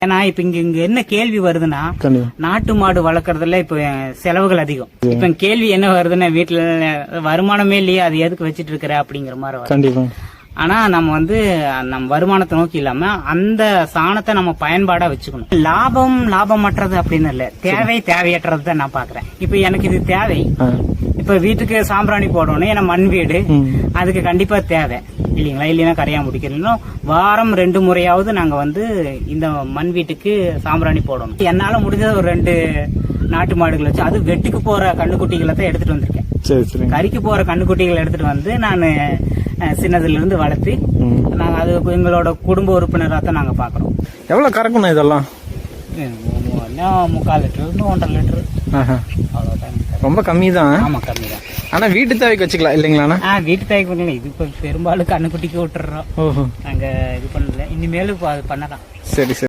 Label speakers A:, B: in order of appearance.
A: ஏன்னா இப்ப இங்க என்ன கேள்வி வருதுன்னா, நாட்டு மாடு வளர்க்கறதுல இப்ப செலவுகள் அதிகம். இப்ப கேள்வி என்ன வருதுன்னா, வீட்டுல வருமானமே இல்லையா, அது எதுக்கு வச்சிட்டு இருக்கிற அப்படிங்கிற மாதிரி
B: கண்டிப்பா.
A: ஆனா நம்ம நம்ம வருமானத்தை நோக்கி இல்லாம அந்த சாணத்தை நம்ம பயன்பாடா வச்சுக்கணும். லாபமற்றது அப்படின்னு இல்ல, தேவையற்றது தான் நான் பாக்குறேன். இப்ப எனக்கு இது தேவை. இப்ப வீட்டுக்கு சாம்பிராணி போடணும், ஏன்னா மண் வீடு, அதுக்கு கண்டிப்பா தேவை இல்லீங்களா? இல்லைன்னா கரையா முடிக்கணும். வாரம் 2 முறையாவது நாங்க இந்த மண் வீட்டுக்கு சாம்பிராணி போடணும். என்னால முடிஞ்சது ஒரு 2 நாட்டு மாடுகள் வச்சு, அது வெட்டுக்கு போற கண்ணுக்குட்டிகளை தான் எடுத்துட்டு வந்திருக்கேன். கறிக்கு போற கண்ணுக்குட்டிகளை எடுத்துட்டு வந்து நான் சின்னதுல இருந்து வளர்த்து நாங்க அது எங்களோட குடும்ப உறுப்பினரா தான் நாங்க பாக்குறோம்.
B: எவ்வளவு கறக்கணும் இதெல்லாம்?
A: 3/4 லிட்டர் 1.5 லிட்டர் அவ்வளவுதான்.
B: ரொம்ப கம்மி தான்.
A: ஆமா, கம்மி தான்.
B: ஆனா வீட்டு தேவைக்கு வச்சுக்கலாம் இல்லைங்களா?
A: வீட்டு தேவைக்கு பண்ணல. இது இப்ப பெரும்பாலும் கண்ணுக்குட்டிக்கு விட்டுறோம். நாங்க இது பண்ணல, இனிமேலும் பண்ணலாம்.
B: சரி சரி.